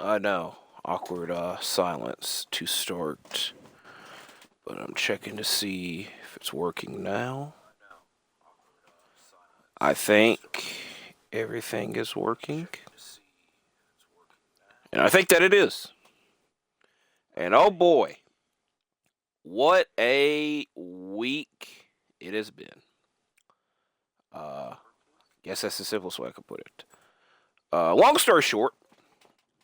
I know. Awkward silence to start. But I'm checking to see if it's working now. I think everything is working. And I think that it is. And oh boy, what a week it has been. Guess that's the simplest way I could put it. Long story short,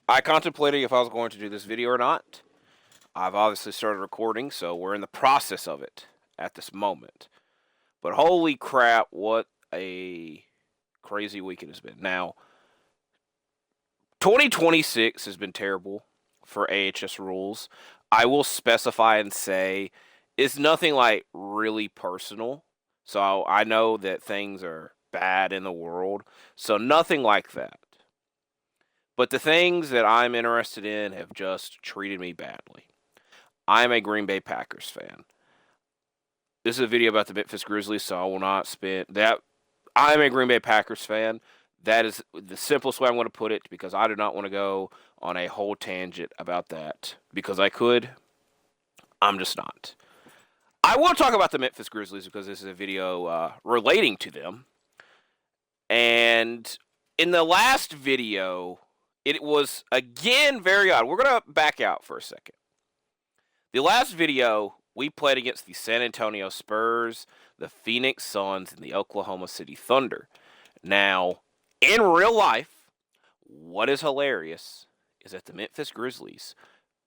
I contemplated if I was going to do this video or not. I've obviously started recording, so we're in the process of it at this moment. But holy crap, what a crazy week it has been. Now, 2026 has been terrible for AHS rules. I will specify and say it's nothing like really personal. So I know that things are bad in the world. So nothing like that. But the things that I'm interested in have just treated me badly. I'm a Green Bay Packers fan. This is a video about the Memphis Grizzlies, so I will not spend that. I'm a Green Bay Packers fan. That is the simplest way I'm going to put it because I do not want to go on a whole tangent about that because I could. I'm just not. I will talk about the Memphis Grizzlies because this is a video relating to them. And in the last video, it was, again, very odd. We're going to back out for a second. The last video, we played against the San Antonio Spurs, the Phoenix Suns, and the Oklahoma City Thunder. Now, in real life, what is hilarious is that the Memphis Grizzlies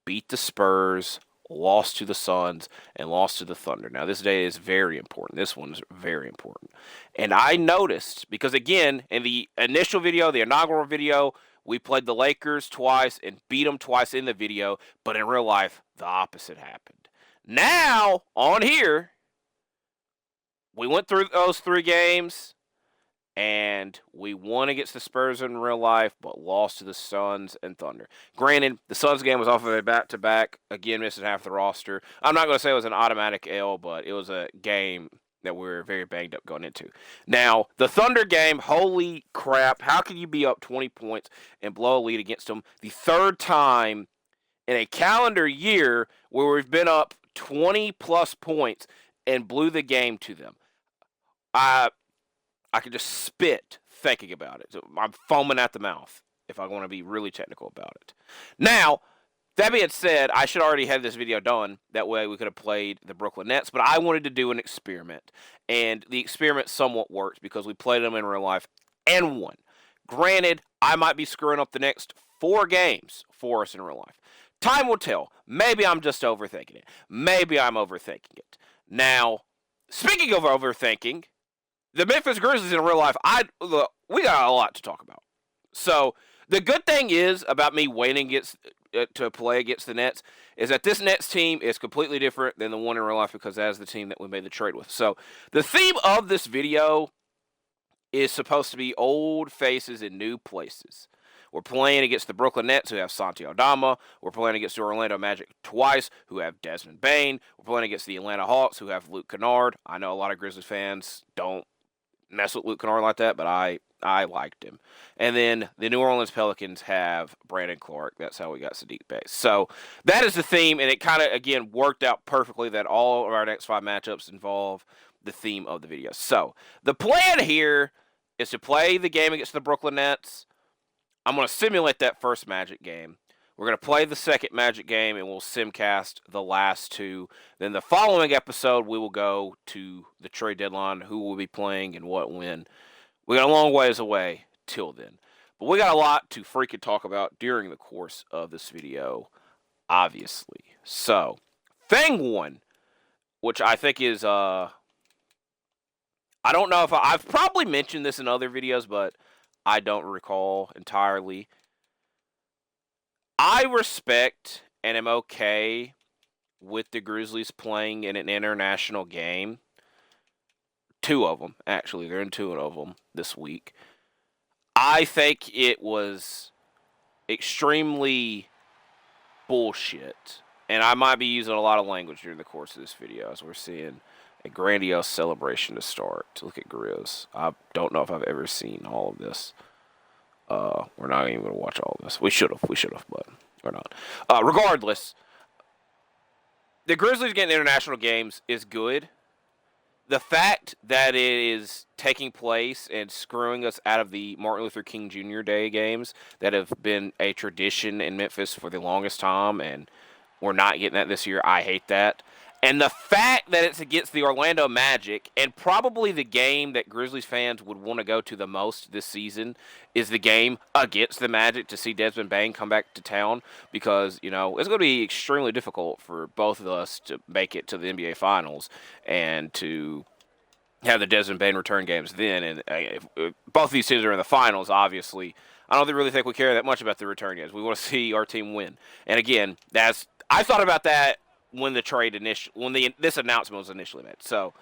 beat the Spurs, lost to the Suns, and lost to the Thunder. Now, this day is very important. This one is very important. And I noticed, because again, in the initial video, the inaugural video, we played the Lakers twice and beat them twice in the video, but in real life, the opposite happened. Now, on here, we went through those 3 games, and we won against the Spurs in real life, but lost to the Suns and Thunder. Granted, the Suns game was off of a back-to-back, again, missing half the roster. I'm not going to say it was an automatic L, but it was a game that we were very banged up going into. Now, the Thunder game, holy crap, how can you be up 20 points and blow a lead against them the third time in a calendar year where we've been up 20-plus points and blew the game to them? I could just spit thinking about it. So I'm foaming at the mouth if I want to be really technical about it. Now, that being said, I should already have this video done. That way we could have played the Brooklyn Nets. But I wanted to do an experiment. And the experiment somewhat worked because we played them in real life and won. Granted, I might be screwing up the next 4 games for us in real life. Time will tell. Maybe I'm just overthinking it. Maybe I'm overthinking it. Now, speaking of overthinking, the Memphis Grizzlies in real life, we got a lot to talk about. So the good thing is about me waiting to play against the Nets is that this Nets team is completely different than the one in real life because that is the team that we made the trade with. So the theme of this video is supposed to be old faces in new places. We're playing against the Brooklyn Nets, who have Santi Aldama. We're playing against the Orlando Magic twice, who have Desmond Bane. We're playing against the Atlanta Hawks, who have Luke Kennard. I know a lot of Grizzlies fans don't mess with Luke Kennard like that, but I liked him. And then the New Orleans Pelicans have Brandon Clark. That's how we got Sadiq Bey. So that is the theme, and it kind of, again, worked out perfectly that all of our next 5 matchups involve the theme of the video. So the plan here is to play the game against the Brooklyn Nets. I'm going to simulate that first Magic game. We're going to play the second Magic game, and we'll simcast the last 2. Then the following episode, we will go to the trade deadline, who will be playing and what when. We got a long ways away till then. But we got a lot to freaking talk about during the course of this video, obviously. So, thing 1, which I think is, I don't know if I've probably mentioned this in other videos, but I don't recall entirely. I respect and am okay with the Grizzlies playing in an international game. 2 of them, actually. They're in 2 of them this week. I think it was extremely bullshit. And I might be using a lot of language during the course of this video as we're seeing a grandiose celebration to start. Look at Grizz. I don't know if I've ever seen all of this. We're not even going to watch all this. We should have, but we're not. Regardless, the Grizzlies getting international games is good. The fact that it is taking place and screwing us out of the Martin Luther King Jr. Day games that have been a tradition in Memphis for the longest time, and we're not getting that this year, I hate that. And the fact that it's against the Orlando Magic, and probably the game that Grizzlies fans would want to go to the most this season is the game against the Magic to see Desmond Bane come back to town, because, it's going to be extremely difficult for both of us to make it to the NBA Finals and to have the Desmond Bane return games then. And if both of these teams are in the Finals, obviously. I don't really think we care that much about the return games. We want to see our team win. And again, I thought about that when this announcement was initially made. So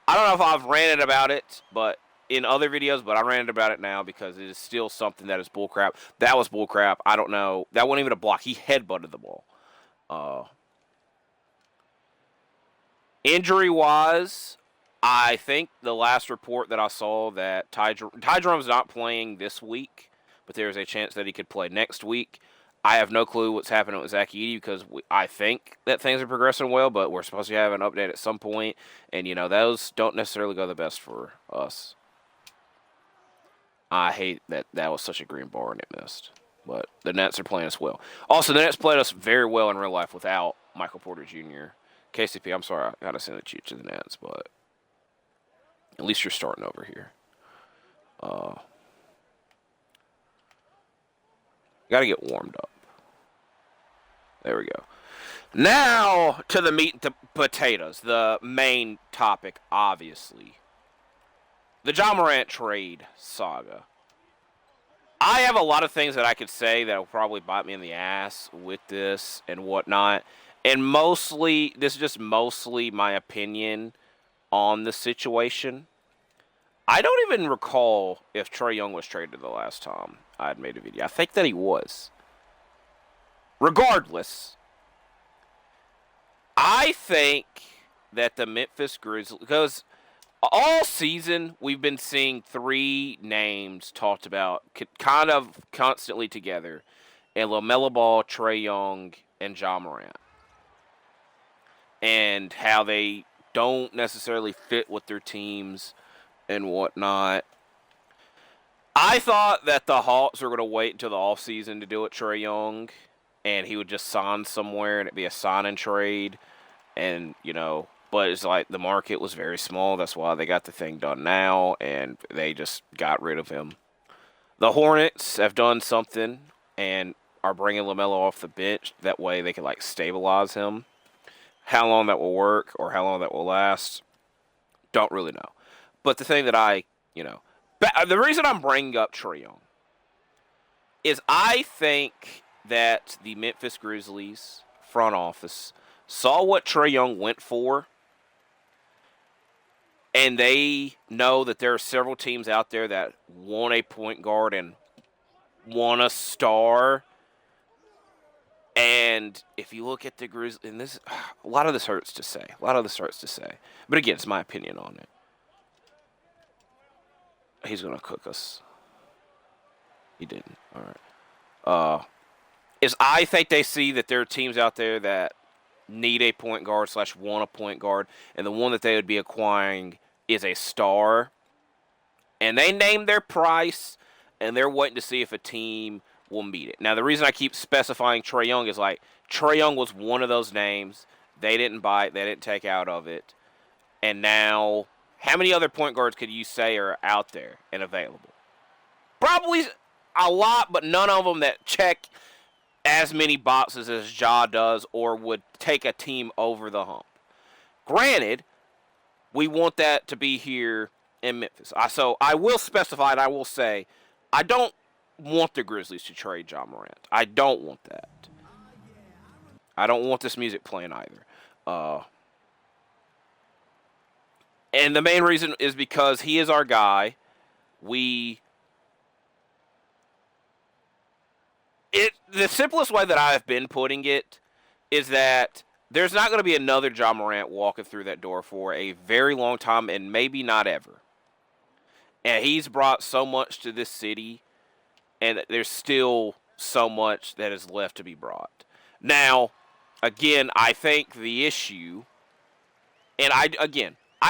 I don't know if I've ranted about it, but in other videos, but I ranted about it now because it is still something that is bullcrap. That was bullcrap. I don't know. That wasn't even a block. He headbutted the ball. Injury-wise, I think the last report that I saw that Ty Jerome's not playing this week, but there's a chance that he could play next week. I have no clue what's happening with Zach Edey because I think that things are progressing well, but we're supposed to have an update at some point, and, those don't necessarily go the best for us. I hate that was such a green bar and it missed, but the Nets are playing us well. Also, the Nets played us very well in real life without Michael Porter Jr. KCP, I'm sorry, I got to send it to you to the Nets, but at least you're starting over here. Got to get warmed up. There we go. Now to the meat and the potatoes, the main topic, obviously. The Ja Morant trade saga. I have a lot of things that I could say that will probably bite me in the ass with this and whatnot. And this is just mostly my opinion on the situation. I don't even recall if Trae Young was traded the last time I had made a video. I think that he was. Regardless, I think that the Memphis Grizzlies, because all season we've been seeing three names talked about kind of constantly together, and LaMelo Ball, Trae Young, and Ja Morant, and how they don't necessarily fit with their teams and whatnot. I thought that the Hawks were going to wait until the offseason to do it, Trae Young, and he would just sign somewhere and it'd be a sign and trade. And, but it's like the market was very small. That's why they got the thing done now, and they just got rid of him. The Hornets have done something and are bringing LaMelo off the bench. That way they can, stabilize him. How long that will work or how long that will last, don't really know. But the thing that the reason I'm bringing up Trae Young is I think that the Memphis Grizzlies front office saw what Trae Young went for, and they know that there are several teams out there that want a point guard and want a star. And if you look at the Grizzlies, and a lot of this hurts to say. But again, it's my opinion on it. He's going to cook us. He didn't. All right. I think they see that there are teams out there that need a point guard / want a point guard, and the one that they would be acquiring is a star. And they name their price, and they're waiting to see if a team will meet it. Now, the reason I keep specifying Trae Young is Trae Young was one of those names. They didn't buy it. They didn't take out of it. And now, how many other point guards could you say are out there and available? Probably a lot, but none of them that check as many boxes as Ja does or would take a team over the hump. Granted, we want that to be here in Memphis. So I will specify and I will say, I don't want the Grizzlies to trade Ja Morant. I don't want that. I don't want this music playing either. And the main reason is because he is our guy. The simplest way that I have been putting it is that there's not going to be another Ja Morant walking through that door for a very long time, and maybe not ever. And he's brought so much to this city and there's still so much that is left to be brought. Now, again, I think the issue, and I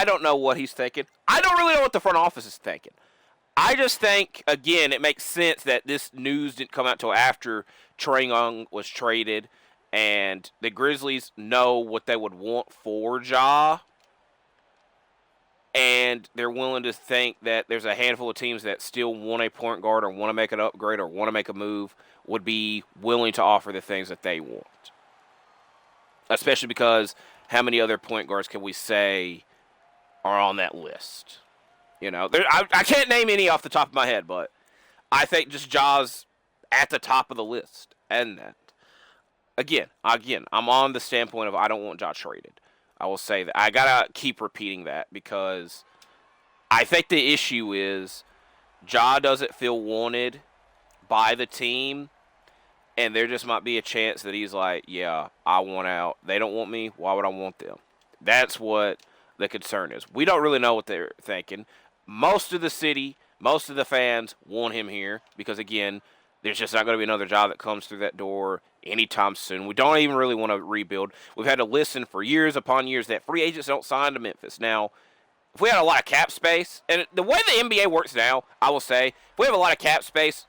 don't know what he's thinking. I don't really know what the front office is thinking. I just think, again, it makes sense that this news didn't come out till after Trae Young was traded, and the Grizzlies know what they would want for Ja, and they're willing to think that there's a handful of teams that still want a point guard or want to make an upgrade or want to make a move would be willing to offer the things that they want. Especially because how many other point guards can we say are on that list? You know, I can't name any off the top of my head, but I think just Ja's at the top of the list. And that, again, I'm on the standpoint of I don't want Ja traded. I will say that. I got to keep repeating that because I think the issue is Ja doesn't feel wanted by the team, and there just might be a chance that he's like, yeah, I want out. They don't want me. Why would I want them? That's what the concern is. We don't really know what they're thinking. Most of the city, most of the fans want him here because, again, there's just not going to be another job that comes through that door anytime soon. We don't even really want to rebuild. We've had to listen for years upon years that free agents don't sign to Memphis. Now, if we had a lot of cap space, and the way the NBA works now, I will say, if we have a lot of cap space,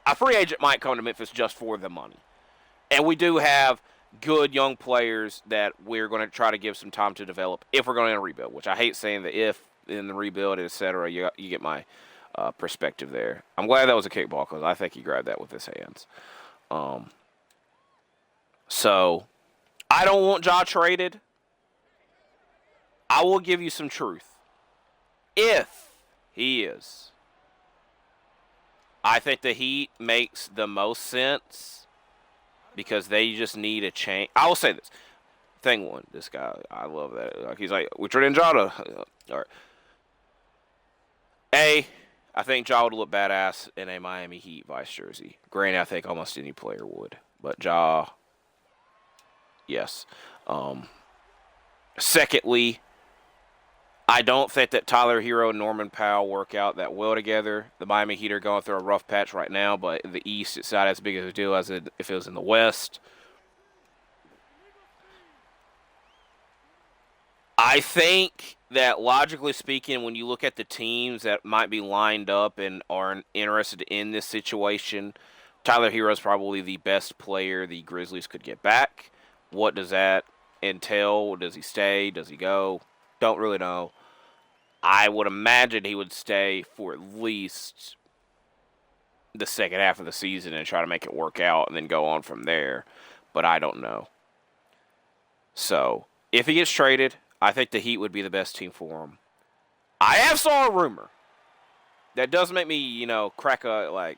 a free agent might come to Memphis just for the money. And we do have good young players that we're going to try to give some time to develop if we're going to rebuild, which I hate saying the if in the rebuild, etc. You get my perspective there. I'm glad that was a kickball because I think he grabbed that with his hands. So I don't want Ja traded. I will give you some truth. If he is, I think the Heat makes the most sense because they just need a change. I will say this. Thing one, this guy, I love that. Like, he's like, we traded Ja to... All right. I think Ja would look badass in a Miami Heat Vice jersey. Granted, I think almost any player would. But Ja, yes. Secondly, I don't think that Tyler Hero and Norman Powell work out that well together. The Miami Heat are going through a rough patch right now, but in the East, it's not as big of a deal as if it was in the West. I think that logically speaking, when you look at the teams that might be lined up and are interested in this situation, Tyler Hero is probably the best player the Grizzlies could get back. What does that entail? Does he stay? Does he go? Don't really know. I would imagine he would stay for at least the second half of the season and try to make it work out and then go on from there. But I don't know. So, if he gets traded, I think the Heat would be the best team for him. I have saw a rumor that does make me, crack a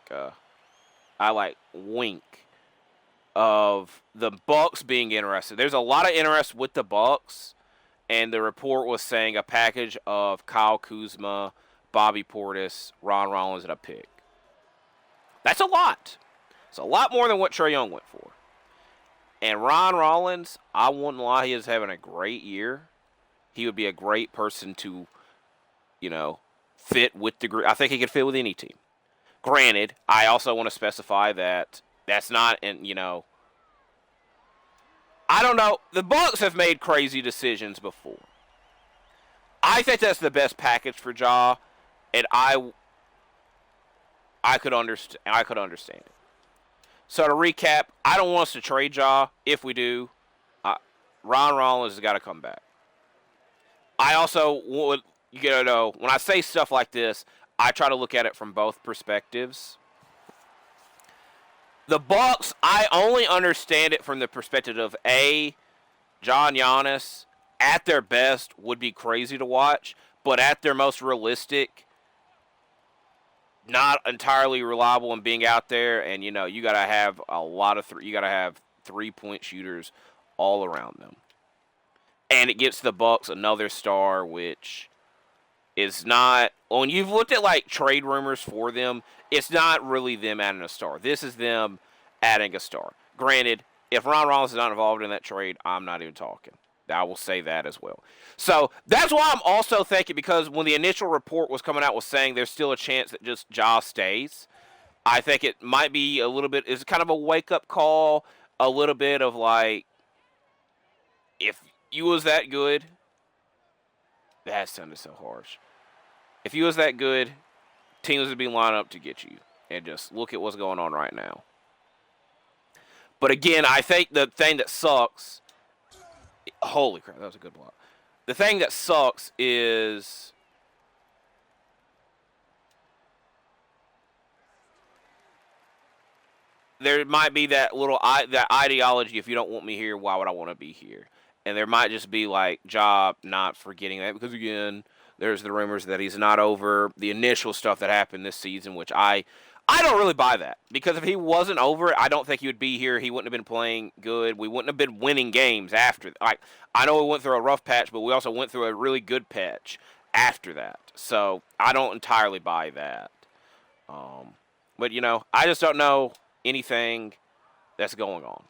wink of the Bucks being interested. There's a lot of interest with the Bucks, and the report was saying a package of Kyle Kuzma, Bobby Portis, Ron Rollins, and a pick. That's a lot. It's a lot more than what Trae Young went for. And Ron Rollins, I wouldn't lie, he is having a great year. He would be a great person to, fit with the group. I think he could fit with any team. Granted, I also want to specify that that's not, I don't know. The Bucks have made crazy decisions before. I think that's the best package for Ja, and I could understand it. So to recap, I don't want us to trade Ja. If we do, Ron Rollins has got to come back. I also would, when I say stuff like this, I try to look at it from both perspectives. The Bucks, I only understand it from the perspective of John Giannis at their best would be crazy to watch, but at their most realistic, not entirely reliable in being out there, and you got to have a lot of you got to have 3-point shooters all around them. And it gets the Bucks another star, which is not, when you've looked at trade rumors for them, it's not really them adding a star. This is them adding a star. Granted, if Ron Rollins is not involved in that trade, I'm not even talking. I will say that as well. So that's why I'm also thinking, because when the initial report was coming out was saying there's still a chance that just Ja stays, I think it might be a little bit. It's kind of a wake up call. A little bit of like, if you was that good, that sounded so harsh. If you was that good, teams would be lined up to get you. And just look at what's going on right now. But again, I think the thing that sucks. Holy crap, that was a good block. The thing that sucks is there might be that that ideology. If you don't want me here, why would I want to be here? And there might just be like job not forgetting that, because again, there's the rumors that he's not over the initial stuff that happened this season, which I don't really buy that, because if he wasn't over it, I don't think he would be here. He wouldn't have been playing good. We wouldn't have been winning games after. Like, I know we went through a rough patch, but we also went through a really good patch after that. So I don't entirely buy that. But I just don't know anything that's going on.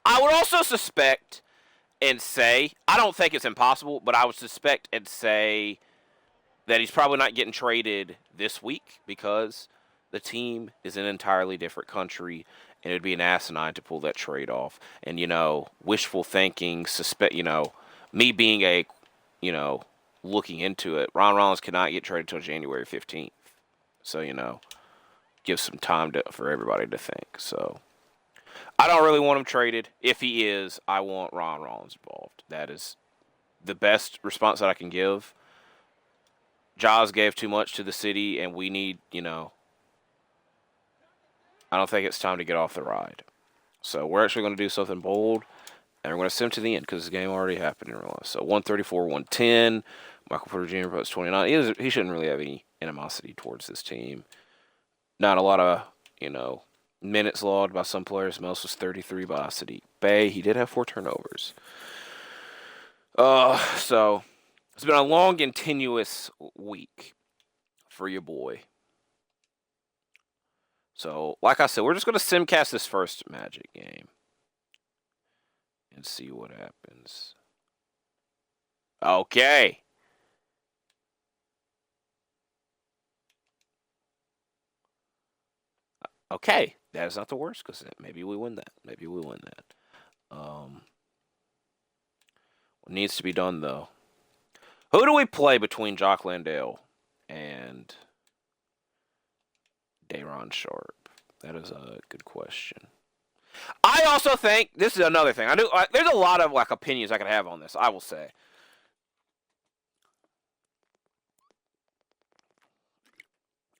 I would also suspect and say, I don't think it's impossible, but I would suspect and say that he's probably not getting traded this week, because the team is in an entirely different country, and it'd be an asinine to pull that trade off. And, wishful thinking, me being looking into it, Ron Rollins cannot get traded until January 15th. So, give some time for everybody to think. So, I don't really want him traded. If he is, I want Ron Rollins involved. That is the best response that I can give. Jaws gave too much to the city, and we need, I don't think it's time to get off the ride. So we're actually going to do something bold, and we're going to send him to the end, because this game already happened in real life. So 134-110. Michael Porter Jr. puts 29. He shouldn't really have any animosity towards this team. Not a lot of, minutes logged by some players. Most was 33 by Sadiq Bey. He did have 4 turnovers. So it's been a long and tenuous week for your boy. So, like I said, we're just going to simcast this first Magic game and see what happens. Okay. Okay. That is not the worst, because maybe we win that. Maybe we win that. What needs to be done, though? Who do we play between Jock Landale and Day'Ron Sharpe? That is a good question. I also think this is another thing. There's a lot of opinions I could have on this, I will say.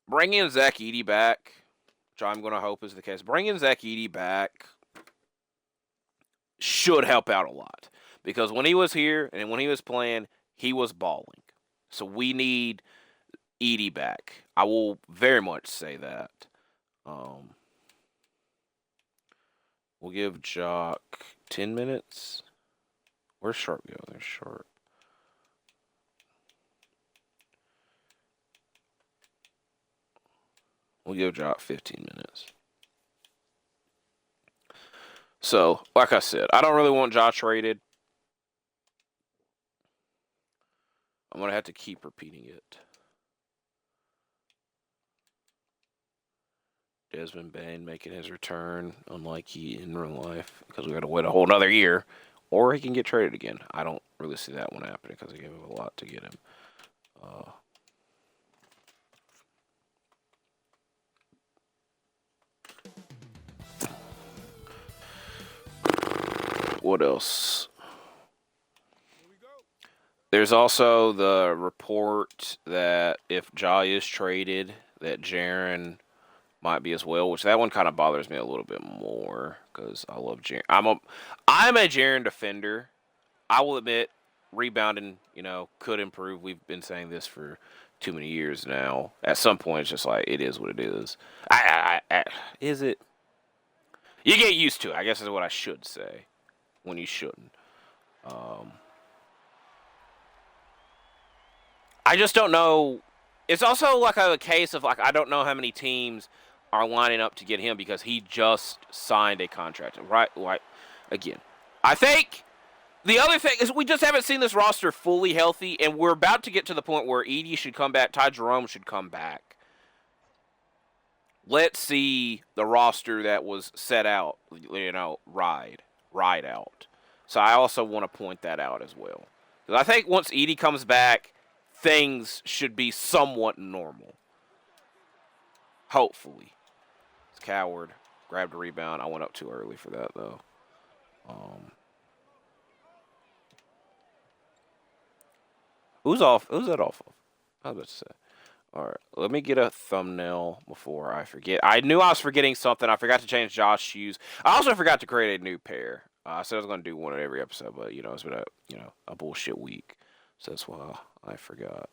Bringing Zach Edey back, which I'm going to hope is the case. Bringing Zach Edey back should help out a lot, because when he was here and when he was playing, he was balling. So we need Edey back. I will very much say that. We'll give Jock 10 minutes. Where's Sharp go? There's Sharp. We'll give Jock 15 minutes. So, like I said, I don't really want Jock traded. I'm going to have to keep repeating it. Desmond Bane making his return, unlike he in real life, because we got to wait a whole another year. Or he can get traded again. I don't really see that one happening, because I gave him a lot to get him. What else? There's also the report that if Ja is traded, that Jaren might be as well, which that one kind of bothers me a little bit more, because I love Jaren. I'm a Jaren defender. I will admit, rebounding, could improve. We've been saying this for too many years now. At some point, it's just like, it is what it is. Is it? You get used to it, I guess is what I should say, when you shouldn't. I just don't know. It's also like a case of I don't know how many teams are lining up to get him, because he just signed a contract. Right? Again, I think the other thing is we just haven't seen this roster fully healthy, and we're about to get to the point where Edey should come back, Ty Jerome should come back. let's see the roster that was set out, ride out. So I also want to point that out as well. Because I think once Edey comes back, things should be somewhat normal. Hopefully. It's Coward. Grabbed a rebound. I went up too early for that, though. Who's off? Who's that off of? I was about to say. All right, let me get a thumbnail before I forget. I knew I was forgetting something. I forgot to change Josh's shoes. I also forgot to create a new pair. I said I was going to do one in every episode, but it's been a bullshit week, so that's why I forgot.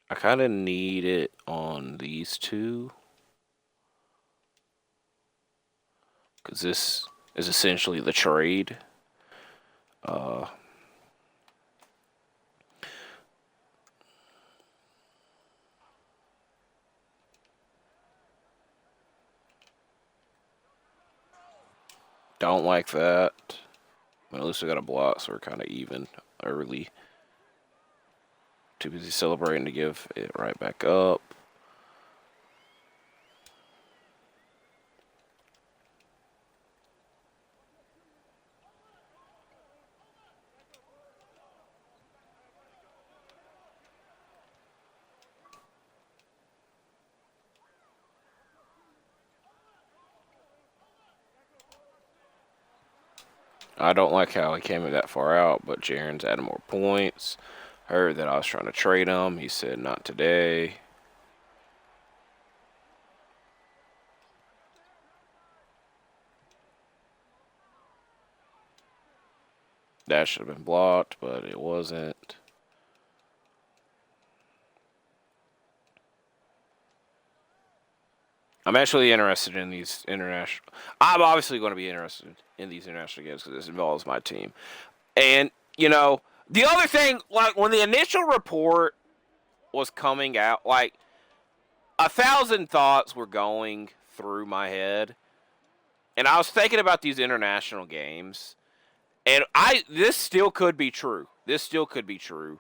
I kind of need it on these two. Because this is essentially the trade. Don't like that. But at least we got a block, so we're kind of even early. Too busy celebrating to give it right back up. I don't like how he came that far out, but Jaren's added more points. Heard that I was trying to trade him. He said not today. That should have been blocked, but it wasn't. I'm actually interested in these international. I'm obviously going to be interested in these international games because this involves my team. And, the other thing, like, when the initial report was coming out, like, 1,000 thoughts were going through my head. And I was thinking about these international games. And this still could be true. This still could be true.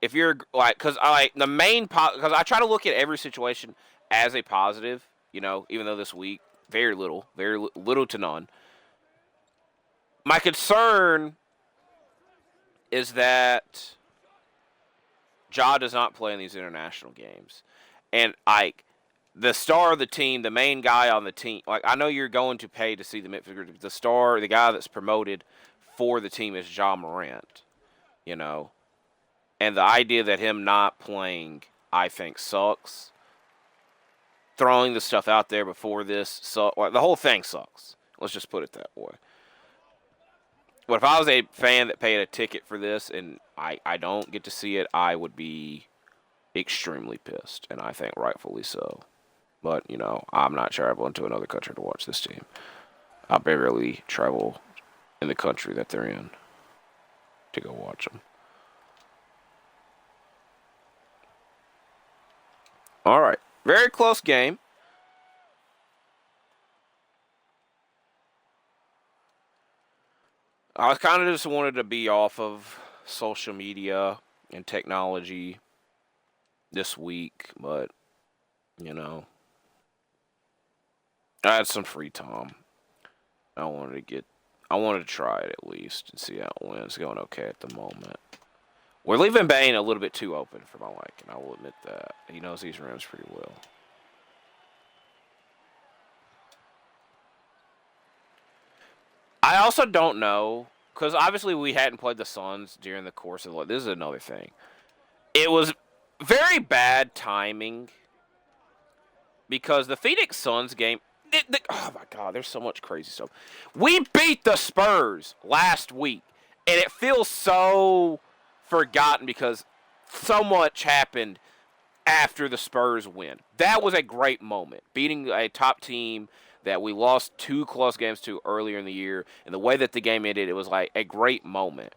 If you're, like, because because I try to look at every situation as a positive, even though this week, very little to none. My concern is that Ja does not play in these international games. And, the star of the team, the main guy on the team, I know you're going to pay to see the Memphis Grizzlies. The star, the guy that's promoted for the team is Ja Morant, And the idea that him not playing, I think, sucks. Throwing the stuff out there before this, the whole thing sucks. Let's just put it that way. But if I was a fan that paid a ticket for this and I don't get to see it, I would be extremely pissed, and I think rightfully so. But, I'm not traveling to another country to watch this team. I barely travel in the country that they're in to go watch them. All right. Very close game. I kind of just wanted to be off of social media and technology this week, but, I had some free time. I wanted to try it at least and see how it went. It's going okay at the moment. We're leaving Bane a little bit too open for my liking. I will admit that. He knows these rims pretty well. I also don't know, because obviously we hadn't played the Suns during the course of this is another thing. It was very bad timing because the Phoenix Suns game, oh my God, there's so much crazy stuff. We beat the Spurs last week, and it feels so forgotten because so much happened after the Spurs win. That was a great moment, beating a top team that we lost 2 close games to earlier in the year, and the way that the game ended, it was like a great moment.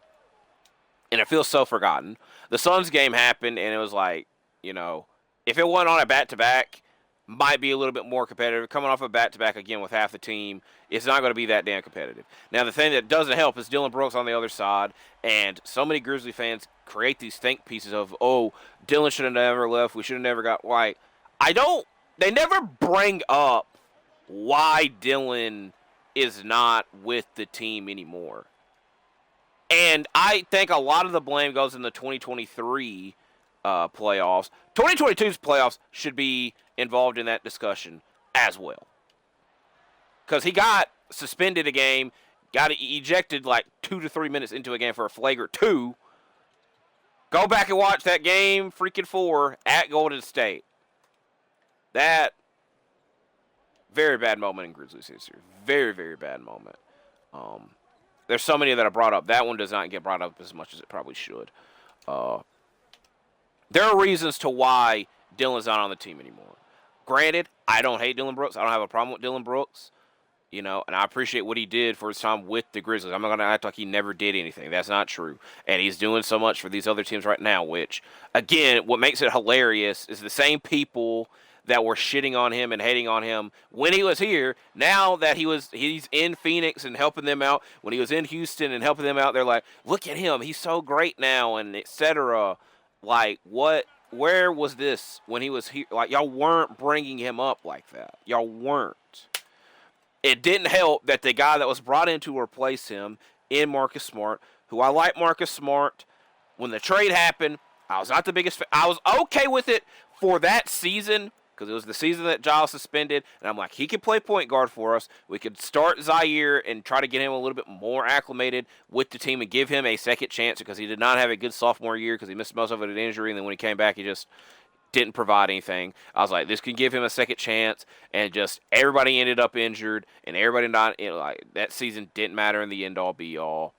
And it feels so forgotten. The Suns game happened, and it was like, if it went on a back-to-back, might be a little bit more competitive. Coming off a back-to-back again with half the team, it's not going to be that damn competitive. Now, the thing that doesn't help is Dillon Brooks on the other side, and so many Grizzly fans create these think pieces of, oh, Dillon should have never left. We should have never got White. They never bring up why Dillon is not with the team anymore. And I think a lot of the blame goes in the 2023 playoffs. 2022's playoffs should be involved in that discussion as well. Because he got suspended a game, got ejected like 2 to 3 minutes into a game for a flagrant 2. Go back and watch that game, freaking 4, at Golden State. That, very bad moment in Grizzlies history. Very, very bad moment. There's so many that I brought up. That one does not get brought up as much as it probably should. There are reasons to why Dillon's not on the team anymore. Granted, I don't hate Dillon Brooks. I don't have a problem with Dillon Brooks. And I appreciate what he did for his time with the Grizzlies. I'm not going to act like he never did anything. That's not true. And he's doing so much for these other teams right now, which, again, what makes it hilarious is the same people that were shitting on him and hating on him when he was here, now that he's in Phoenix and helping them out, when he was in Houston and helping them out, they're like, look at him, he's so great now, and etc. Like, where was this when he was here? Like, y'all weren't bringing him up like that. Y'all weren't. It didn't help that the guy that was brought in to replace him in Marcus Smart, who I like Marcus Smart, when the trade happened, I was not the biggest fan. I was okay with it for that season, because it was the season that Giles suspended, and I'm like, he could play point guard for us. We could start Zaire and try to get him a little bit more acclimated with the team and give him a second chance, because he did not have a good sophomore year because he missed most of it at injury, and then when he came back, he just didn't provide anything. I was like, this can give him a second chance, and just everybody ended up injured, and everybody not, like, that season didn't matter in the end-all, be-all.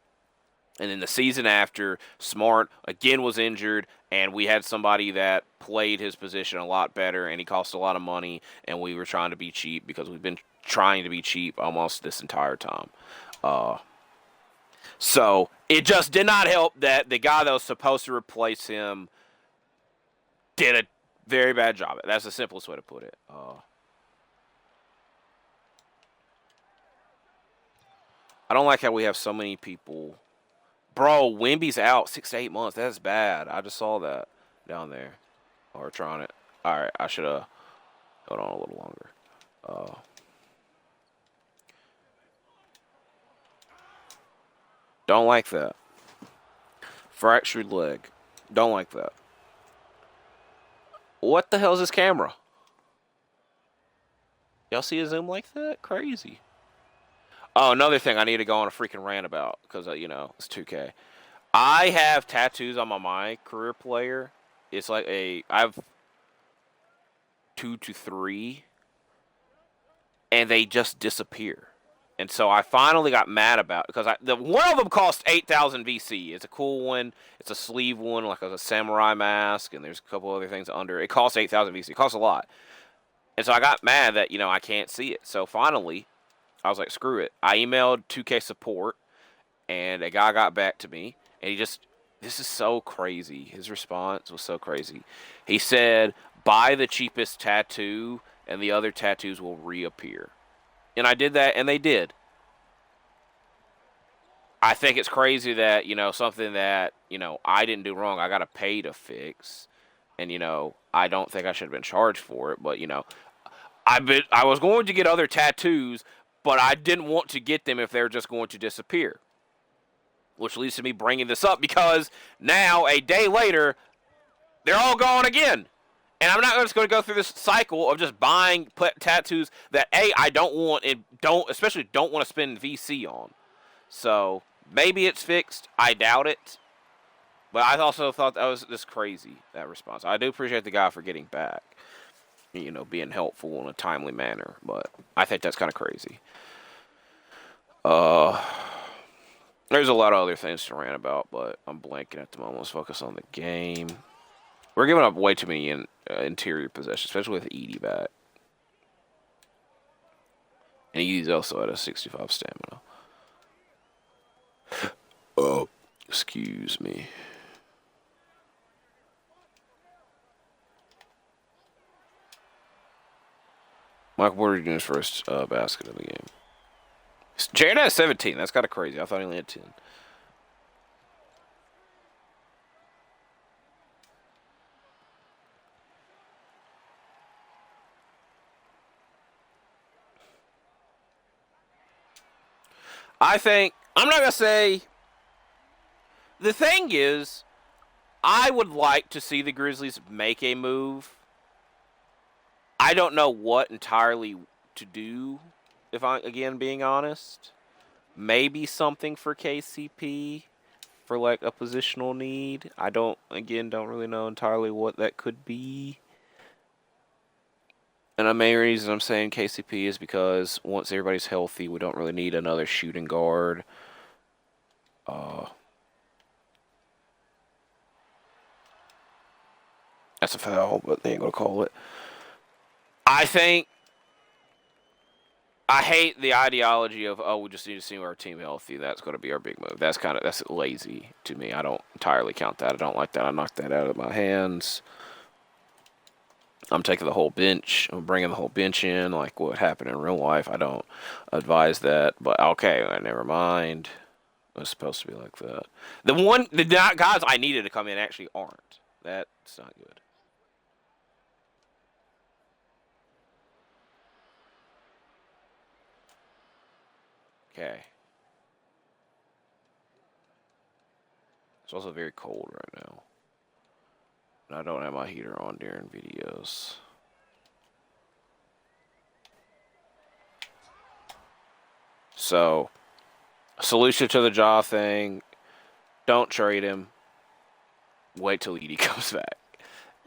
And then the season after, Smart again was injured, and we had somebody that played his position a lot better, and he cost a lot of money, and we were trying to be cheap because we've been trying to be cheap almost this entire time. So it just did not help that the guy that was supposed to replace him did a very bad job. That's the simplest way to put it. I don't like how we have so many people. Bro, Wemby's out 6 to 8 months. That's bad. I just saw that down there. Or trying it. All right, I should have held on a little longer. Don't like that. Fractured leg. Don't like that. What the hell is this camera? Y'all see a zoom like that? Crazy. Oh, another thing I need to go on a freaking rant about, because, it's 2K. I have tattoos on my career player. It's like I have 2 to 3, and they just disappear. And so I finally got mad about it, because one of them cost 8,000 VC. It's a cool one. It's a sleeve one, like a samurai mask, and there's a couple other things under. It costs 8,000 VC. It costs a lot. And so I got mad that, I can't see it. So finally, I was like, screw it. I emailed 2K support, and a guy got back to me, and this is so crazy. His response was so crazy. He said, buy the cheapest tattoo, and the other tattoos will reappear. And I did that, and they did. I think it's crazy that, something that, I didn't do wrong, I got to pay to fix. And, I don't think I should have been charged for it, but, I was going to get other tattoos, but I didn't want to get them if they were just going to disappear. Which leads to me bringing this up, because now, a day later, they're all gone again. And I'm not just going to go through this cycle of just buying tattoos that, A, I don't want, and especially don't want to spend VC on. So, maybe it's fixed. I doubt it. But I also thought that was just crazy, that response. I do appreciate the guy for getting back, being helpful in a timely manner. But I think that's kind of crazy. There's a lot of other things to rant about, but I'm blanking at the moment. Let's focus on the game. We're giving up way too many interior possessions, especially with Edie back. And Edie's also at a 65 stamina. Oh, excuse me. Michael Porter Jr.'s first basket of the game. Jaren has 17. That's kind of crazy. I thought he only had 10. I think, I'm not going to say, the thing is, I would like to see the Grizzlies make a move. I don't know what entirely to do, if I'm, again, being honest. Maybe something for KCP for, like, a positional need. I don't really know entirely what that could be. And the main reason I'm saying KCP is because once everybody's healthy, we don't really need another shooting guard. That's a foul, but they ain't going to call it. I hate the ideology of, oh, we just need to see our team healthy. That's going to be our big move. That's lazy to me. I don't entirely count that. I don't like that. I knocked that out of my hands. I'm taking the whole bench. I'm bringing the whole bench in, like what happened in real life. I don't advise that, but okay, never mind. It was supposed to be like that. The guys I needed to come in actually aren't. That's not good. Okay. It's also very cold right now. And I don't have my heater on during videos. So, solution to the jaw thing, don't trade him. Wait till Edie comes back.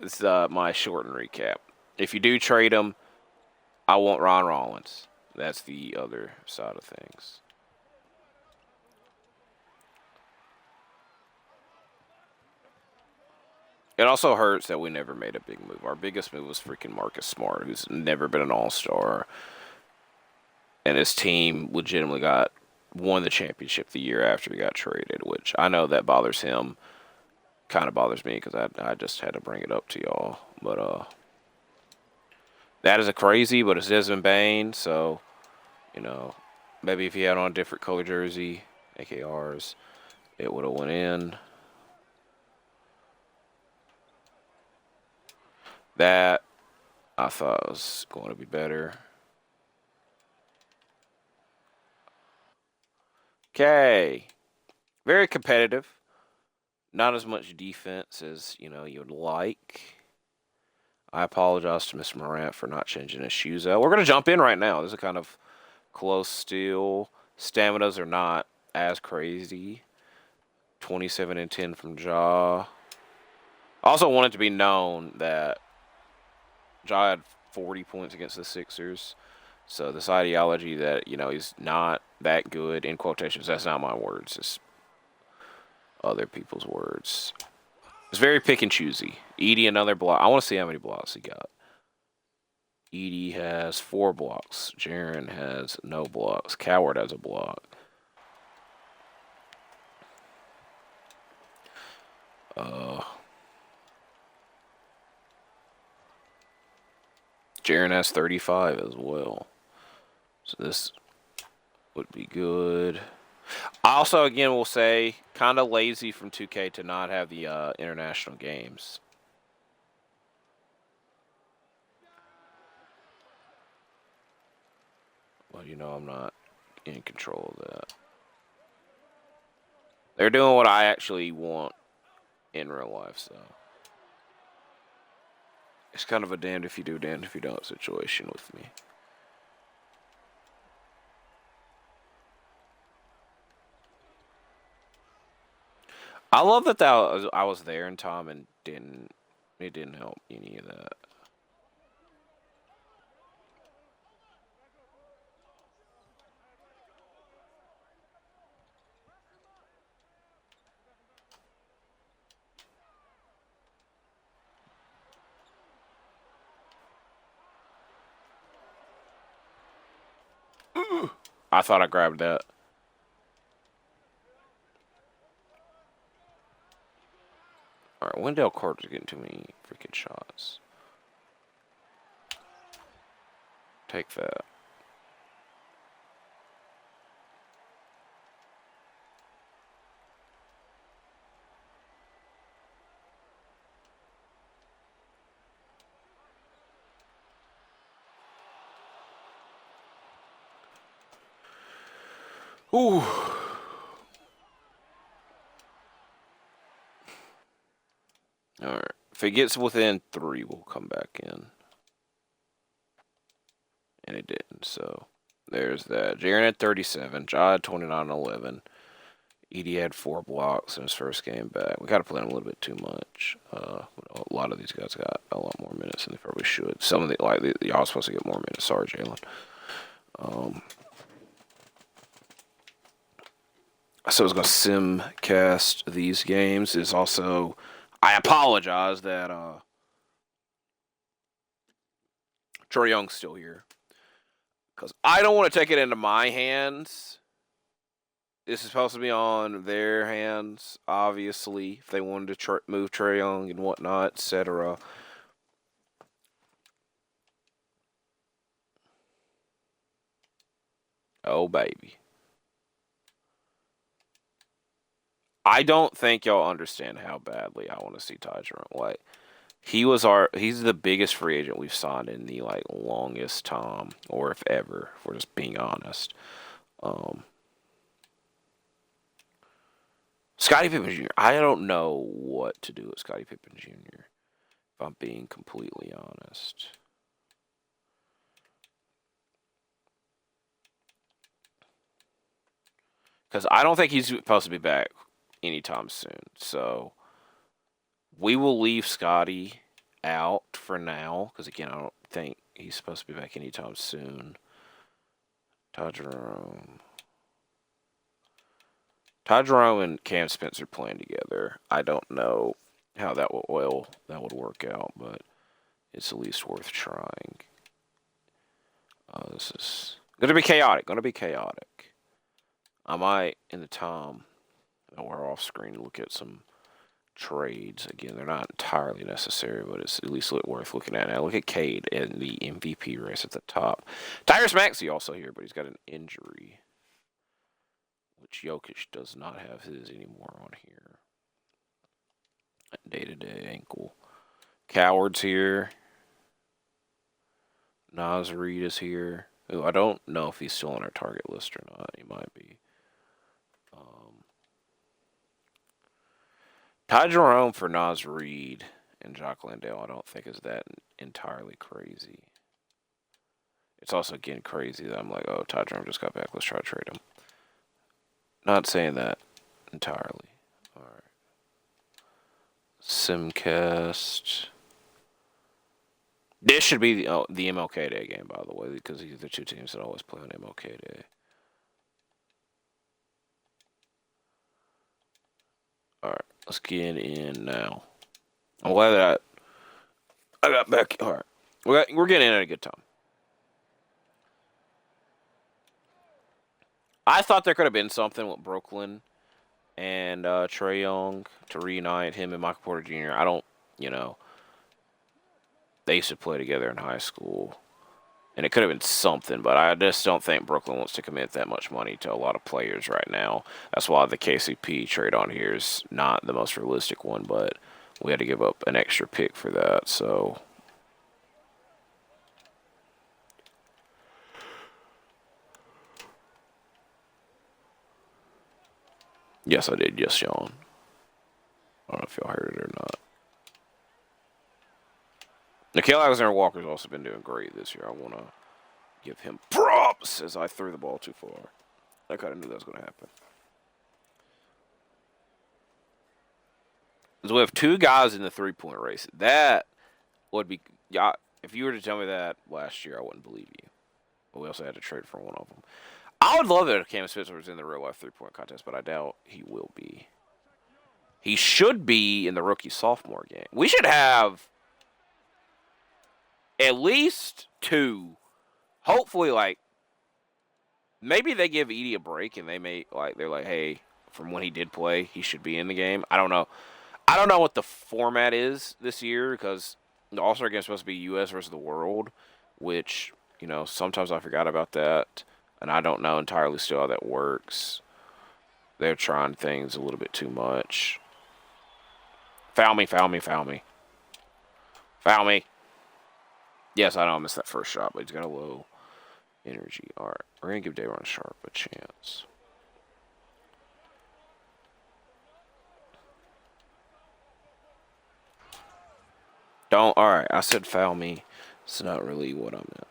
It's my shortened recap. If you do trade him, I want Ron Rollins. That's the other side of things. It also hurts that we never made a big move. Our biggest move was freaking Marcus Smart, who's never been an all-star. And his team legitimately won the championship the year after he got traded, which I know that bothers him. Kind of bothers me because I just had to bring it up to y'all. But that is a crazy, but it's Desmond Bane, so, maybe if he had on a different color jersey, AKRs, it would have went in. That I thought was going to be better. Okay. Very competitive. Not as much defense as, you'd like. I apologize to Mr. Morant for not changing his shoes out. We're going to jump in right now. This is kind of close still. Staminas are not as crazy. 27 and 10 from Ja. I also want it to be known that Ja had 40 points against the Sixers. So this ideology that, he's not that good, in quotations, that's not my words. It's other people's words. It's very pick and choosy. Edie, another block. I want to see how many blocks he got. Edie has 4 blocks. Jaren has no blocks. Coward has a block. Jaren has 35 as well. So this would be good. I also, again, will say, kind of lazy from 2K to not have the international games. Well, I'm not in control of that. They're doing what I actually want in real life, so. It's kind of a damned if you do, damned if you don't situation with me. I love that I was there in time and it didn't help any of that. I thought I grabbed that. All right, Wendell Carter's getting too many freaking shots. Take that. Ooh. All right. If it gets within 3, we'll come back in. And it didn't. So there's that. Jaren had 37. Ja had 29-11. Edie had 4 blocks in his first game back. We got to play him a little bit too much. A lot of these guys got a lot more minutes than they probably should. Some of the y'all supposed to get more minutes. Sorry, Jalen. So I was going to simcast these games. Is also, I apologize that Trae Young's still here. Because I don't want to take it into my hands. This is supposed to be on their hands, obviously, if they wanted to move Trae Young and whatnot, etc. Oh, baby. I don't think y'all understand how badly I want to see Ty Jerome. Like, he's the biggest free agent we've signed in the longest time, or if ever, if we're just being honest. Scottie Pippen Jr. I don't know what to do with Scottie Pippen Jr. If I'm being completely honest. Because I don't think he's supposed to be back anytime soon. So we will leave Scottie out for now. Because, again, I don't think he's supposed to be back anytime soon. Ty Jerome and Cam Spencer playing together. I don't know how that would work out, but it's at least worth trying. This is going to be chaotic. I might, in the time that we're off screen, look at some trades. Again, they're not entirely necessary, but it's at least worth looking at. Now, look at Cade in the MVP race at the top. Tyrese Maxey also here, but he's got an injury, which Jokic does not have his anymore on here. Day-to-day ankle. Coward's here. Naz Reid is here. Ooh, I don't know if he's still on our target list or not. He might be. Ty Jerome for Naz Reid and Jock Landale, I don't think is that entirely crazy. It's also, again, crazy that I'm like, oh, Ty Jerome just got back. Let's try to trade him. Not saying that entirely. All right. Simcast. This should be the MLK Day game, by the way, because these are the two teams that always play on MLK Day. All right, let's get in now. I'm glad that I got back. All right, we're getting in at a good time. I thought there could have been something with Brooklyn and Trae Young to reunite him and Michael Porter Jr. I don't, they used to play together in high school. And it could have been something, but I just don't think Brooklyn wants to commit that much money to a lot of players right now. That's why the KCP trade on here is not the most realistic one, but we had to give up an extra pick for that, so. Yes, I did. Yes, Sean. I don't know if y'all heard it or not. Nickeil Alexander-Walker's also been doing great this year. I want to give him props as I threw the ball too far. I kind of knew that was going to happen. So we have 2 guys in the three-point race. That would be, yeah. If you were to tell me that last year, I wouldn't believe you. But we also had to trade for one of them. I would love it if Cam Spencer was in the real-life three-point contest, but I doubt he will be. He should be in the rookie-sophomore game. We should have at least 2. Hopefully, maybe they give Edie a break and they're like, hey, from when he did play, he should be in the game. I don't know. I don't know what the format is this year because the All-Star game is supposed to be U.S. versus the world, which You know, sometimes I forgot about that, and I don't know entirely still how that works. They're trying things a little bit too much. Foul me, foul me, foul me. Foul me. Yes, I know I missed that first shot, but he's got a low energy. All right, we're going to give Dayron Sharp a chance. Don't. All right, I said foul me. It's not really what I meant.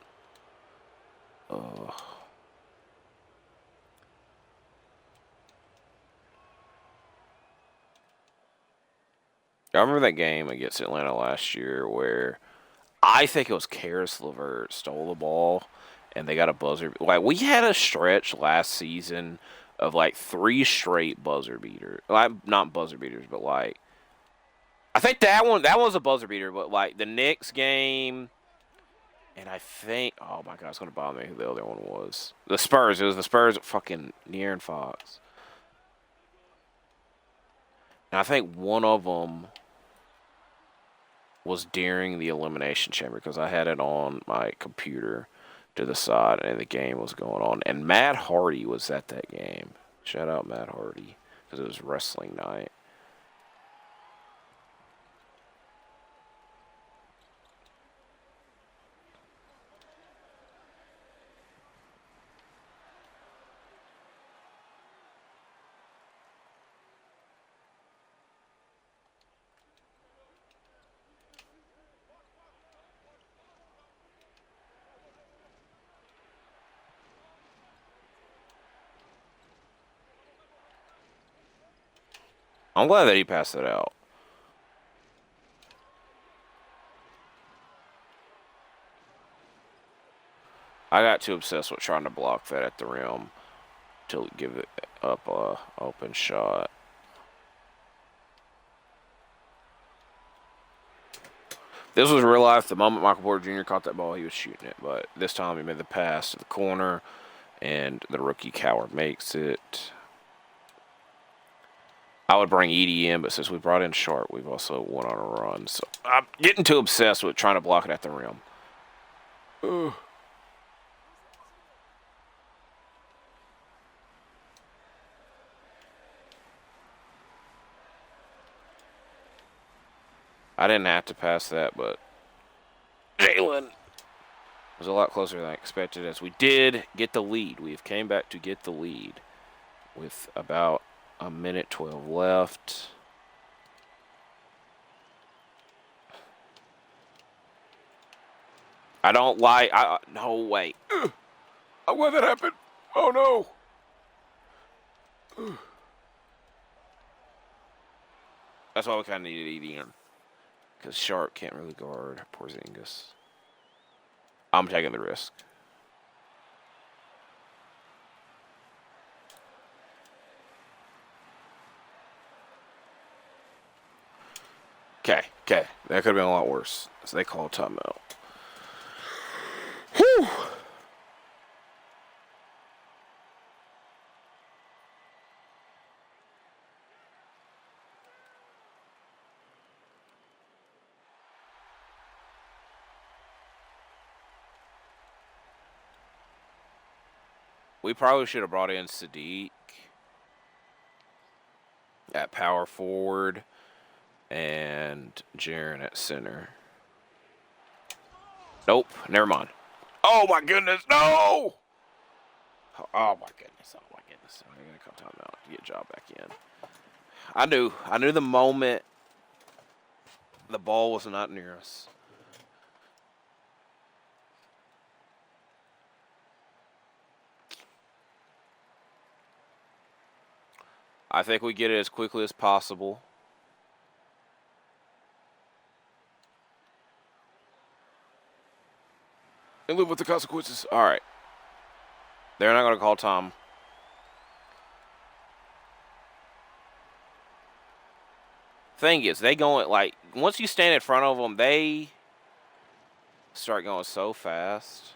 I remember that game against Atlanta last year where I think it was Karis LeVert stole the ball and they got a buzzer. Like, we had a stretch last season of like 3 straight buzzer beaters. Like, not buzzer beaters, but like, I think that was a buzzer beater, but like the Knicks game, and I think, oh my God, it's going to bother me who the other one was. The Spurs. It was the Spurs at fucking De'Aaron Fox. And I think one of them was during the Elimination Chamber because I had it on my computer to the side and the game was going on. And Matt Hardy was at that game. Shout out Matt Hardy because it was wrestling night. I'm glad that he passed it out. I got too obsessed with trying to block that at the rim to give it up a open shot. This was real life. The moment Michael Porter Jr. caught that ball, he was shooting it. But this time he made the pass to the corner, and the rookie Coward makes it. I would bring Edie in, but since we brought in Sharp, we've also went on a run. So I'm getting too obsessed with trying to block it at the rim. Ugh. I didn't have to pass that, but Jalen was a lot closer than I expected as we did get the lead. We have came back to get the lead with about a minute 12 left. I don't like. No way. I'm glad that happened. Oh no. That's why we kind of needed Edie in. Because Sharp can't really guard Porzingis. I'm taking the risk. Okay. That could have been a lot worse. So they call timeout. Whew. We probably should have brought in Sadiq at power forward and Jaren at center. Nope, never mind. Oh my goodness, no! Oh my goodness, I'm gonna call timeout to get Job back in. I knew the moment the ball was not near us. I think we get it as quickly as possible. And live with the consequences. All right. They're not going to call time. Thing is, they going, like, once you stand in front of them, they start going so fast.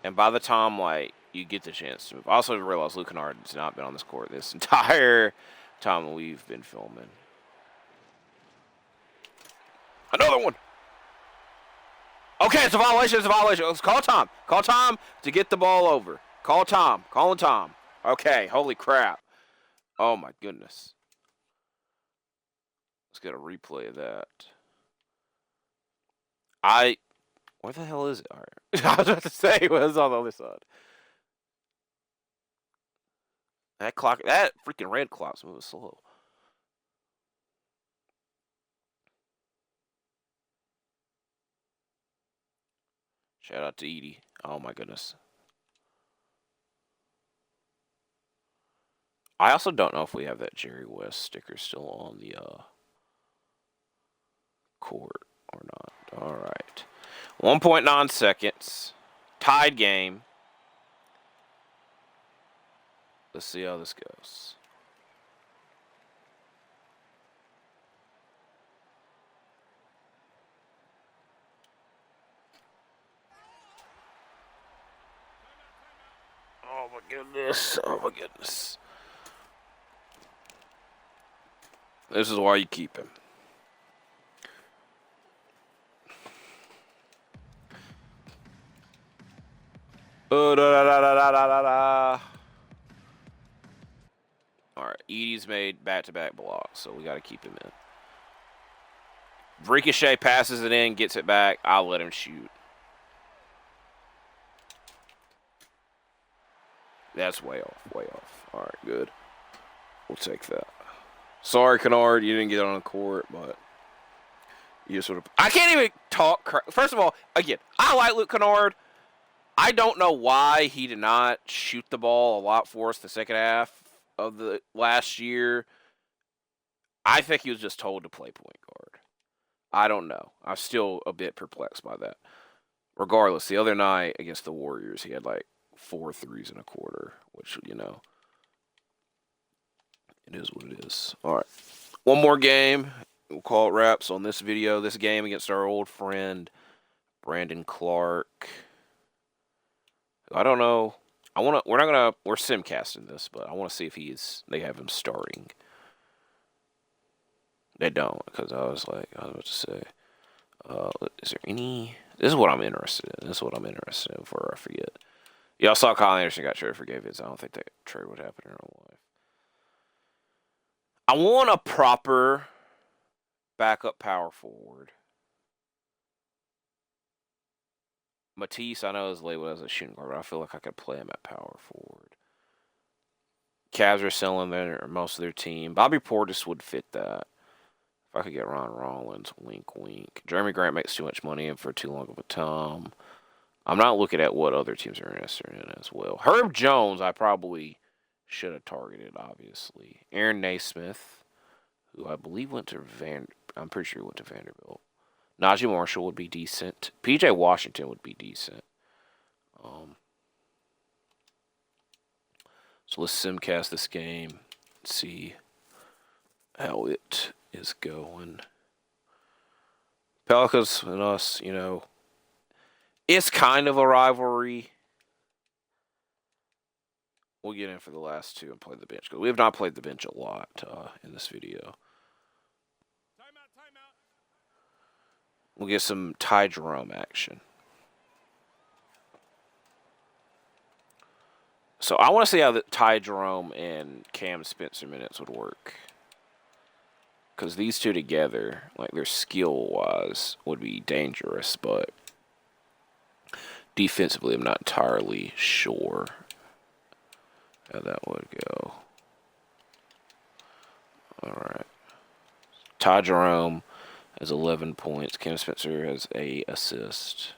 And by the time, like, you get the chance to move. I also realize Luke Kennard has not been on this court this entire time we've been filming. Another one. Okay, it's a violation. It's a violation. Let's call time. Call time to get the ball over. Call time. Calling time. Okay, holy crap. Oh, my goodness. Let's get a replay of that. Where the hell is it? All right. I was about to say, it was on the other side. That freaking red clock's moving slow. Shout out to Edie. Oh, my goodness. I also don't know if we have that Jerry West sticker still on the court or not. All right. 1.9 seconds. Tied game. Let's see how this goes. Oh, my goodness. Oh, my goodness. This is why you keep him. Oh, da. All right, Edie's made back-to-back blocks, so we got to keep him in. Ricochet passes it in, gets it back. I'll let him shoot. That's way off, way off. All right, good. We'll take that. Sorry, Kennard, you didn't get on the court, but you sort of. I can't even talk. First of all, again, I like Luke Kennard. I don't know why he did not shoot the ball a lot for us the second half of the last year. I think he was just told to play point guard. I don't know. I'm still a bit perplexed by that. Regardless, the other night against the Warriors, he had like 4 threes in a quarter, which, you know, it is what it is. All right. One more game. We'll call it wraps on this video. This game against our old friend, Brandon Clark. I don't know. We're simcasting this, but I want to see if they have him starting. They don't, because I was about to say, is there any? This is what I'm interested in. Before I forget. Y'all saw Kyle Anderson got traded for Gavids. I don't think that trade would happen in real life. I want a proper backup power forward. Matisse, I know, is labeled as a shooting guard, but I feel like I could play him at power forward. Cavs are selling most of their team. Bobby Portis would fit that. If I could get Ron Rollins, wink, wink. Jeremy Grant makes too much money and for too long of a time. I'm not looking at what other teams are interested in as well. Herb Jones, I probably should have targeted, obviously. Aaron Naismith, who I believe I'm pretty sure he went to Vanderbilt. Najee Marshall would be decent. PJ Washington would be decent. So let's simcast this game. See how it is going. Pelicans and us, you know, it's kind of a rivalry. We'll get in for the last two and play the bench, because we have not played the bench a lot in this video. We'll get some Ty Jerome action. So I want to see how the Ty Jerome and Cam Spencer minutes would work. Because these two together, like their skill-wise, would be dangerous, but defensively I'm not entirely sure how that would go. Alright. Ty Jerome has 11 points. Cam Spencer has an assist.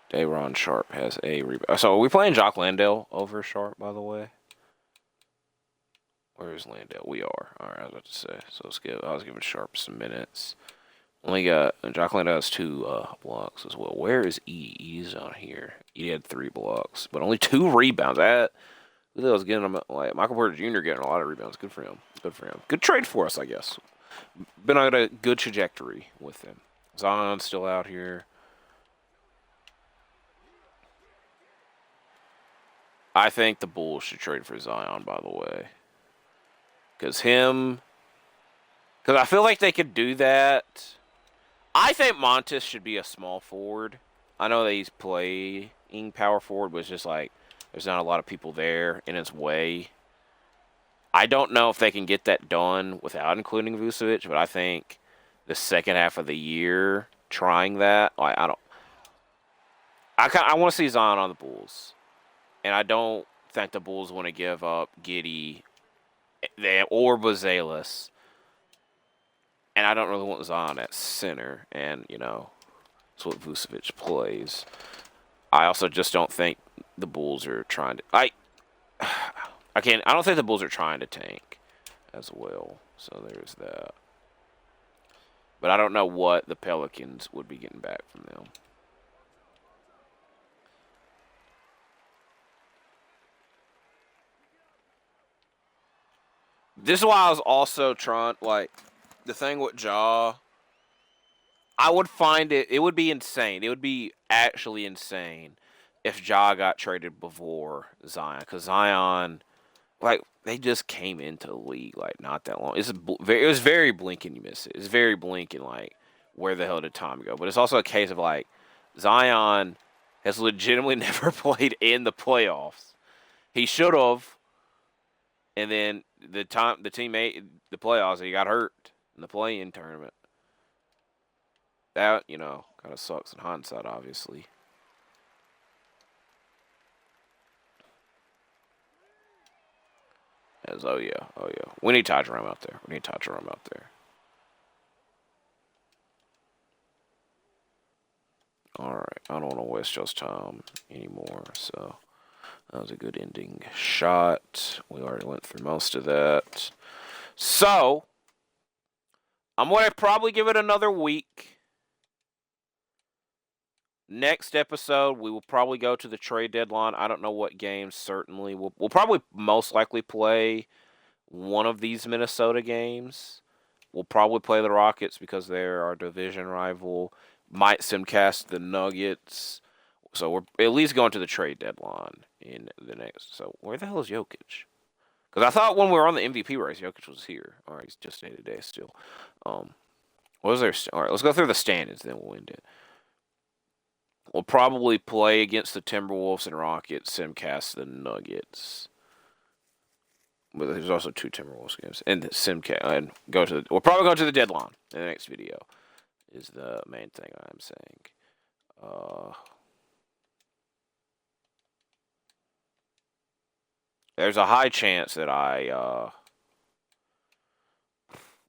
Day'Ron Sharp has a rebound. So are we playing Jock Landale over Sharp, by the way? Where is Landale? We are. All right, I was about to say. So I was giving Sharp some minutes. Only got Jock Landale has 2 blocks as well. Where is E? E's on here. He had 3 blocks, but only 2 rebounds. I was getting him like Michael Porter Jr. getting a lot of rebounds. Good for him. Good for him. Good trade for us, I guess. Been on a good trajectory with him. Zion's still out here. I think the Bulls should trade for Zion, by the way. Because him, Because I feel like they could do that. I think Montes should be a small forward. I know that he's playing power forward, but it's just like there's not a lot of people there in his way. I don't know if they can get that done without including Vucevic, but I think the second half of the year trying that, like I want to see Zion on the Bulls, and I don't think the Bulls want to give up Giddey or Bazelis, and I don't really want Zion at center, and that's what Vucevic plays. I also just don't think the Bulls are trying to. I don't think the Bulls are trying to tank as well. So there's that. But I don't know what the Pelicans would be getting back from them. This is why I was also trying, like, the thing with Ja, I would find it would be insane. It would be actually insane if Ja got traded before Zion. Because Zion, like, they just came into the league, like, not that long. It was very blink and you miss it. It's very blink and, like, where the hell did time go? But it's also a case of, like, Zion has legitimately never played in the playoffs. He should have. And then the team made the playoffs, he got hurt in the play-in tournament. That, kind of sucks in hindsight, obviously. Oh yeah. We need Ty Jerome out there. All right, I don't want to waste y'all's time anymore. So that was a good ending shot. We already went through most of that. So I'm going to probably give it another week. Next episode, we will probably go to the trade deadline. I don't know what games, certainly. We'll probably most likely play one of these Minnesota games. We'll probably play the Rockets because they're our division rival. Might simcast the Nuggets. So we're at least going to the trade deadline in the next. So where the hell is Jokic? Because I thought when we were on the MVP race, Jokic was here. All right, he's just day-to-day still. What was there? All right, let's go through the standings, then we'll end it. We'll probably play against the Timberwolves and Rockets, simcast the Nuggets. But there's also 2 Timberwolves games. And simcast and we'll probably go to the deadline in the next video. Is the main thing I'm saying. There's a high chance that I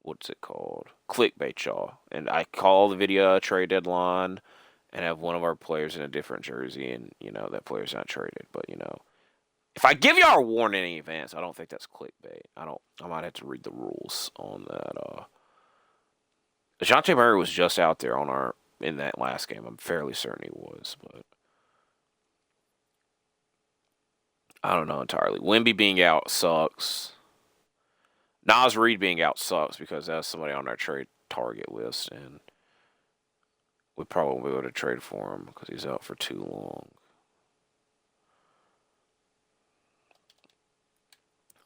what's it called? Clickbait y'all. And I call the video a trade deadline and have one of our players in a different jersey, and that player's not traded. But if I give y'all a warning in advance, I don't think that's clickbait. I might have to read the rules on that. DeJounte Murray was just out there in that last game. I'm fairly certain he was, but I don't know entirely. Wemby being out sucks. Nas Reed being out sucks because that's somebody on our trade target list, and we probably won't be able to trade for him because he's out for too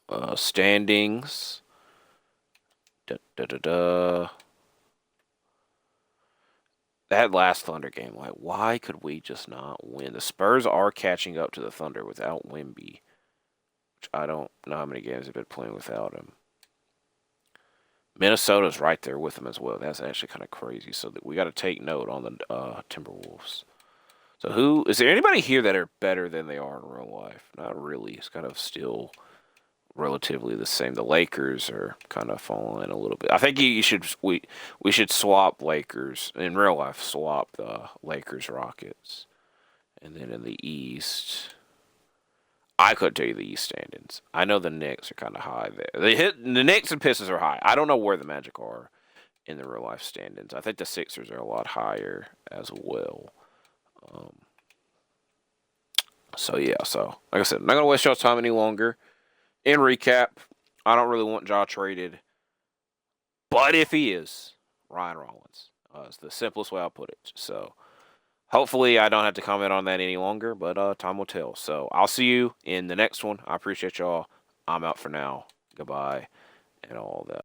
long. Standings. That last Thunder game, like, why could we just not win? The Spurs are catching up to the Thunder without Wemby, which I don't know how many games they've been playing without him. Minnesota's right there with them as well. That's actually kind of crazy. So we got to take note on the Timberwolves. So is there anybody here that are better than they are in real life? Not really. It's kind of still relatively the same. The Lakers are kind of falling a little bit. I think we should swap Lakers in real life. Swap the Lakers Rockets, and then in the East, I couldn't tell you the East standings. I know the Knicks are kind of high there. The Knicks and Pistons are high. I don't know where the Magic are in the real life standings. I think the Sixers are a lot higher as well. So like I said, I'm not gonna waste y'all's time any longer. In recap, I don't really want Ja traded, but if he is, Ryan Rollins. It's the simplest way I'll put it. So hopefully I don't have to comment on that any longer, but time will tell. So I'll see you in the next one. I appreciate y'all. I'm out for now. Goodbye and all that.